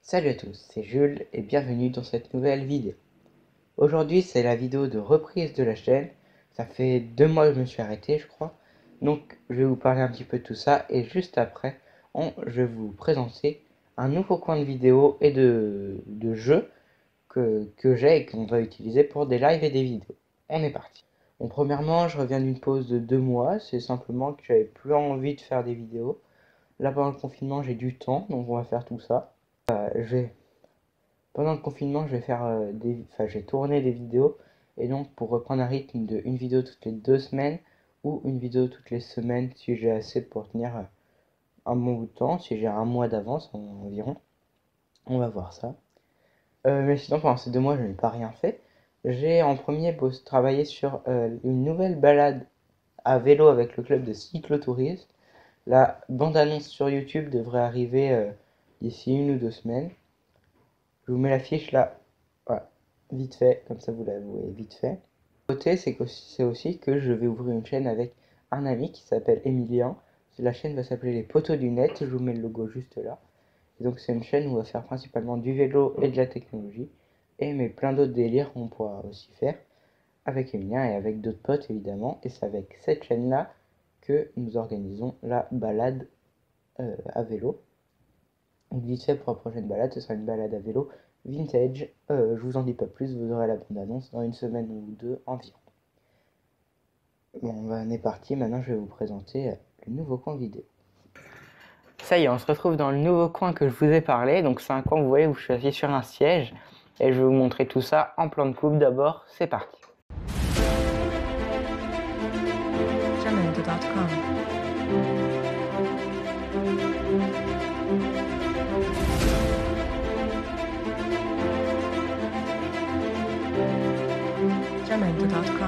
Salut à tous, c'est Jules et bienvenue dans cette nouvelle vidéo. Aujourd'hui c'est la vidéo de reprise de la chaîne. Ça fait 2 mois que je me suis arrêté je crois. Donc je vais vous parler un petit peu de tout ça et juste après je vais vous présenter un nouveau coin de vidéo et de jeux que j'ai et qu'on va utiliser pour des lives et des vidéos. On est parti. Bon, premièrement je reviens d'une pause de 2 mois, c'est simplement que j'avais plus envie de faire des vidéos. Là pendant le confinement j'ai du temps donc on va faire tout ça. Pendant le confinement, je vais faire j'ai tourné des vidéos et donc pour reprendre un rythme de une vidéo toutes les 2 semaines ou une vidéo toutes les semaines si j'ai assez pour tenir un bon bout de temps, si j'ai un mois d'avance environ, on va voir ça. Mais sinon pendant ces 2 mois, je n'ai pas rien fait. J'ai en premier travaillé sur une nouvelle balade à vélo avec le club de cyclotourisme. La bande-annonce sur YouTube devrait arriver d'ici 1 ou 2 semaines. Je vous mets la fiche là, voilà, vite fait, comme ça vous la voyez vite fait. Côté, c'est aussi que je vais ouvrir une chaîne avec un ami qui s'appelle Emilien. La chaîne va s'appeler Les Poteaux du Net, je vous mets le logo juste là. Et donc c'est une chaîne où on va faire principalement du vélo et de la technologie. Mais plein d'autres délires qu'on pourra aussi faire avec Emilien et avec d'autres potes évidemment. Et c'est avec cette chaîne là que nous organisons la balade à vélo. Donc vite fait pour la prochaine balade, ce sera une balade à vélo vintage. Je vous en dis pas plus, vous aurez la bande-annonce dans 1 semaine ou 2 environ. Bon, on est parti, maintenant je vais vous présenter le nouveau coin vidéo. Ça y est, on se retrouve dans le nouveau coin que je vous ai parlé. Donc c'est un coin, vous voyez, où je suis assis sur un siège. Et je vais vous montrer tout ça en plan de coupe. D'abord, c'est parti. Jamendo.com. Jamendo.com.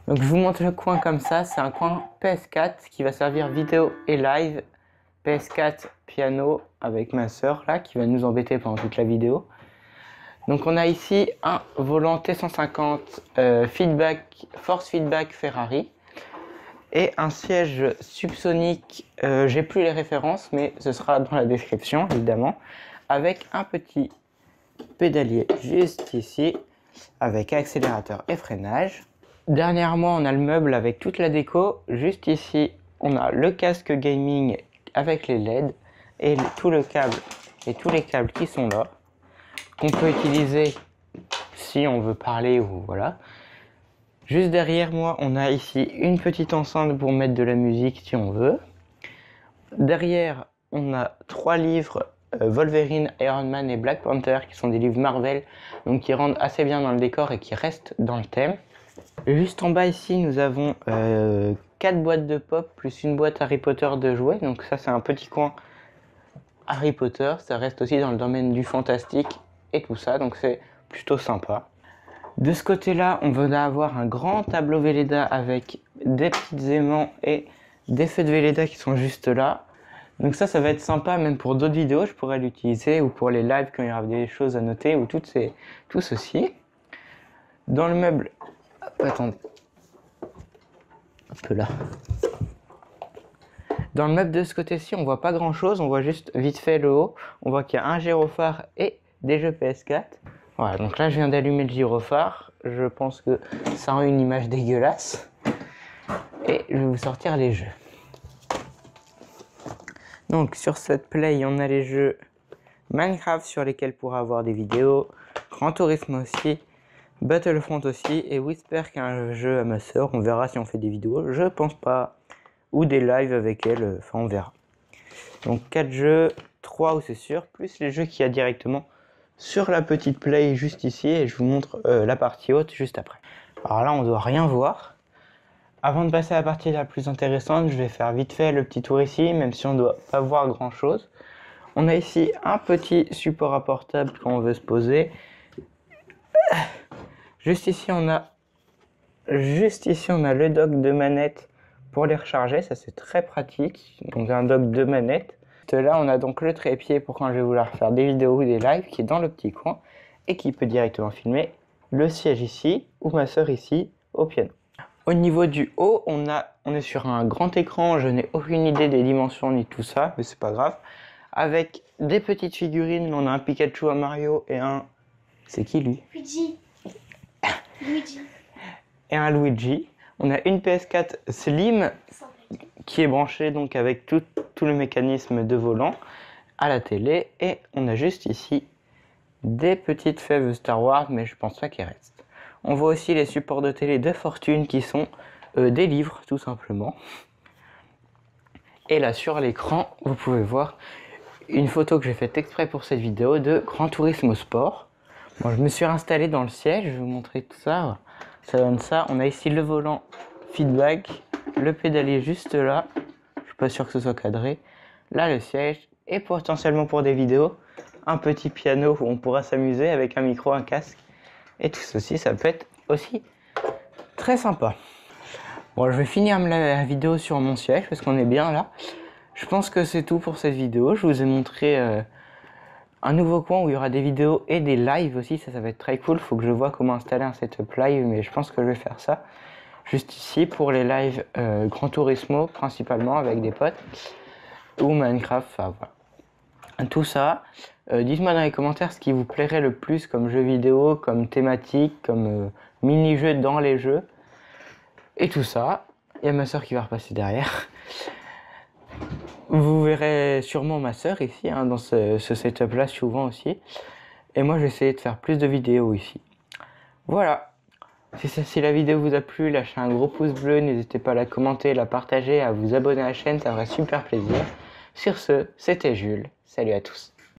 Donc je vous montre le coin comme ça, c'est un coin PS4 qui va servir vidéo et live. PS4 piano avec ma soeur là qui va nous embêter pendant toute la vidéo. Donc on a ici un volant T150 Force Feedback Ferrari et un siège subsonique, j'ai plus les références mais ce sera dans la description évidemment, avec un petit pédalier juste ici avec accélérateur et freinage. Dernièrement on a le meuble avec toute la déco, juste ici on a le casque gaming avec les LED et tout le câble et tous les câbles qui sont là, qu'on peut utiliser si on veut parler ou voilà. Juste derrière moi, on a ici une petite enceinte pour mettre de la musique si on veut. Derrière, on a 3 livres Wolverine, Iron Man et Black Panther qui sont des livres Marvel, donc qui rendent assez bien dans le décor et qui restent dans le thème. Juste en bas ici, nous avons 4 boîtes de pop plus une boîte Harry Potter de jouets. Donc ça, c'est un petit coin Harry Potter. Ça reste aussi dans le domaine du fantastique et tout ça. Donc c'est plutôt sympa. De ce côté-là, on va avoir un grand tableau Velleda avec des petits aimants et des feux de Velleda qui sont juste là. Donc ça va être sympa même pour d'autres vidéos. Je pourrais l'utiliser ou pour les lives quand il y aura des choses à noter ou tout ceci. Dans le meuble... Attendez. Un peu là. Dans le meuble de ce côté-ci, on voit pas grand-chose. On voit juste vite fait le haut. On voit qu'il y a un gyrophare et des jeux PS4. Voilà, donc là, je viens d'allumer le gyrophare. Je pense que ça rend une image dégueulasse. Et je vais vous sortir les jeux. Donc, sur cette play, on a les jeux Minecraft sur lesquels on pourra avoir des vidéos. Gran Turismo aussi. Battlefront aussi, et Whisper qui est un jeu à ma soeur, on verra si on fait des vidéos, je pense pas, ou des lives avec elle, enfin on verra. Donc 4 jeux, 3 où c'est sûr, plus les jeux qu'il y a directement sur la petite play juste ici, et je vous montre la partie haute juste après. Alors là on doit rien voir. Avant de passer à la partie la plus intéressante, je vais faire vite fait le petit tour ici, même si on doit pas voir grand chose. On a ici un petit support à portable quand on veut se poser. Juste ici, on a le dock de manette pour les recharger. Ça, c'est très pratique. Donc, un dock de manette. Là, on a donc le trépied pour quand je vais vouloir faire des vidéos ou des lives qui est dans le petit coin et qui peut directement filmer le siège ici, ou ma soeur ici, au piano. Au niveau du haut, on est sur un grand écran, je n'ai aucune idée des dimensions ni tout ça, mais c'est pas grave. Avec des petites figurines, on a un Pikachu, un Mario et un... C'est qui lui? Luigi. Luigi. Et un Luigi. On a une PS4 Slim qui est branchée donc avec tout le mécanisme de volant à la télé. Et on a juste ici des petites fèves Star Wars, mais je pense pas qu'elles restent. On voit aussi les supports de télé de fortune qui sont des livres tout simplement. Et là sur l'écran, vous pouvez voir une photo que j'ai faite exprès pour cette vidéo de Gran Turismo Sport. Bon, je me suis installé dans le siège, je vais vous montrer tout ça. Ça donne ça. On a ici le volant feedback, le pédalier juste là. Je suis pas sûr que ce soit cadré. Là le siège et potentiellement pour des vidéos, un petit piano où on pourra s'amuser avec un micro, un casque. Et tout ceci, ça peut être aussi très sympa. Bon, je vais finir la vidéo sur mon siège parce qu'on est bien là. Je pense que c'est tout pour cette vidéo. Je vous ai montré un nouveau coin où il y aura des vidéos et des lives aussi. Ça va être très cool. Il faut que je vois comment installer un setup live, mais je pense que je vais faire ça. Juste ici pour les lives Gran Turismo principalement avec des potes. Ou Minecraft, enfin voilà. Tout ça. Dites-moi dans les commentaires ce qui vous plairait le plus comme jeu vidéo, comme thématique, comme mini-jeu dans les jeux. Et tout ça. Il y a ma soeur qui va repasser derrière. Vous verrez sûrement ma soeur ici, hein, dans ce setup là souvent aussi. Et moi je vais essayer de faire plus de vidéos ici. Voilà. Si la vidéo vous a plu, lâchez un gros pouce bleu, n'hésitez pas à la commenter, la partager, à vous abonner à la chaîne, ça ferait super plaisir. Sur ce, c'était Jules. Salut à tous.